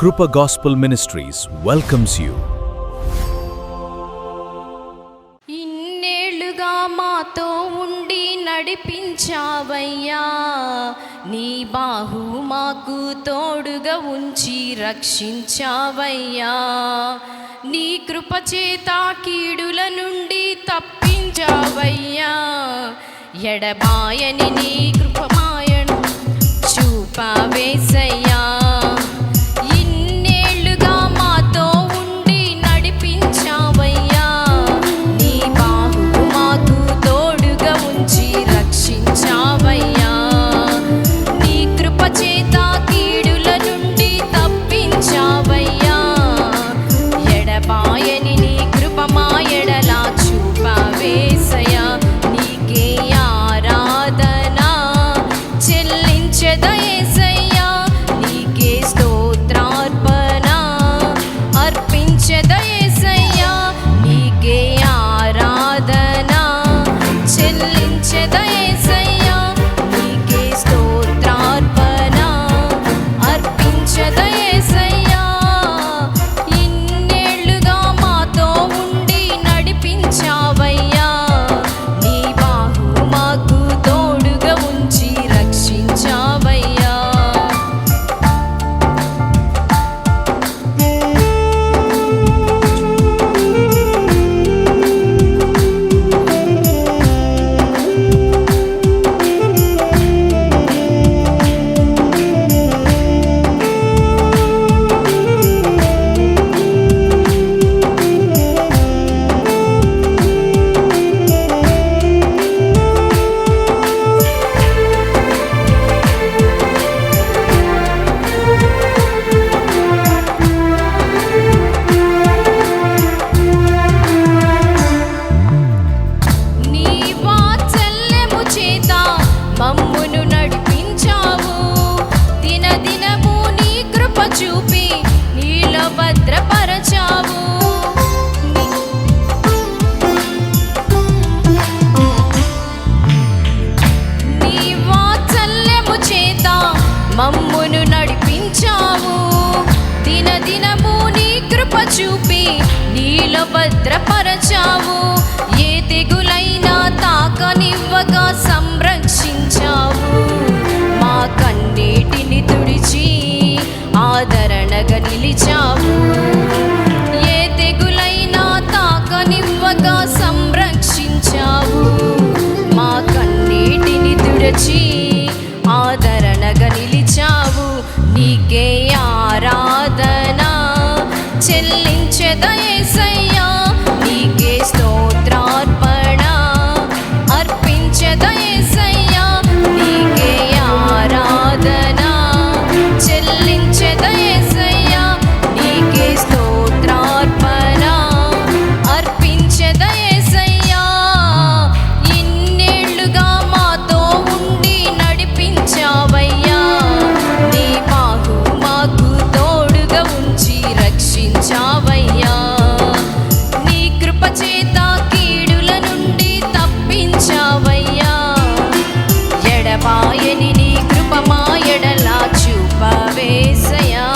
Krupa Gospel Ministries welcomes you. ఇన్నేళ్లుగా మాతో ఉండి నడిపించావయ్యా, నీ బాహు మాకు తోడుగా ఉంచి రక్షించావయ్యా. నీ కృపచేత కీడుల నుండి తప్పించావయ్యా. ఎడబాయని నీ కృపమాయను చూపావేసయ్యా. ఇన్నేళ్లుగా మాతో ఉండి నడిపించావయ్యా, నీ బాహు మాకు తోడుగా ఉంచి రక్షించావయ్యా. నీ కృపచేత కీడుల నుండి తప్పించావయ్యా. ఎడబాయని నీ కృప మా ఎడలా చూపావేసయ్యా. నీకే ఆరాధన చెల్లించెదయేసయ్యా. నీకే స్తోత్రార్పణ అర్పించెదయేసయ్యా. నీకే ఆరాధన చెల్లించెదయేసయ్యా. నీకే స్తోత్రార్పణ అర్పించెదయేసయ్యా. ఇన్నేళ్లుగా మాతో ఉండి నడిపించావయ్యా. నీ బాహు మాకు తోడుగా ఉంచి రక్షించావయ్యా. నీ వాత్సల్యము చేత మమ్మును నడిపించావు. దినదినము నీ కృప చూపి నీలో భద్రపరచావు. నీ వాత్సల్యము చేత మమ్మును నడిపించావు. దినదినము నీ కృప చూపి నీలో భద్రపరచావు. ఏ తెగులైనా తాకనివ్వక సంరక్షించావు. మా కన్నీటిని తుడిచి ఆదరణగా నిలిచావు. ఏ తెగులైనా తాకనివ్వక సంరక్షించావు. మా కన్నీటిని తుడిచి ఆదరణగా నిలిచావు. నీకే ఆరాధన చెల్లించెదయేసయ్యా. నీకే స్తోత్రార్పణ అర్పించెదయేసయ్యా. నీకే ఆరాధన చెల్లించెదయేసయ్యా. నీకే స్తోత్రార్పణ అర్పించెదయేసయ్యా. ఇన్నేళ్లుగా మాతో ఉండి నడిపించావయ్యా. నీ బాహు మాకు తోడుగా ఉంచి రక్షించావయ్యా. నీ కృపచేత కీడుల నుండి తప్పించావయ్యా. ఎడబాయని నీ కృప మా ఎడలా చూపవేసయ్యా.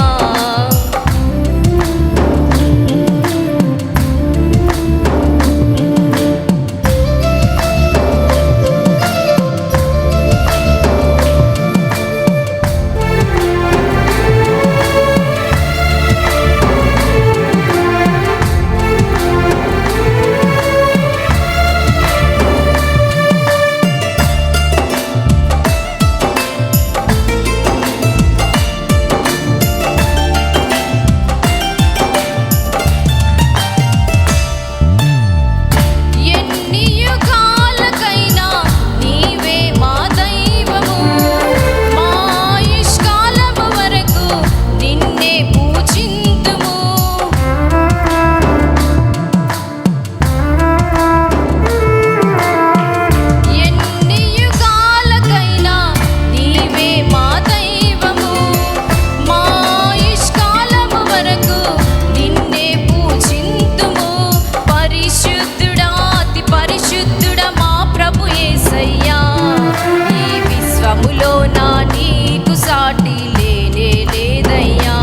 సాటి లేనే లేదయ్యా.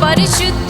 పరిశుద్ధ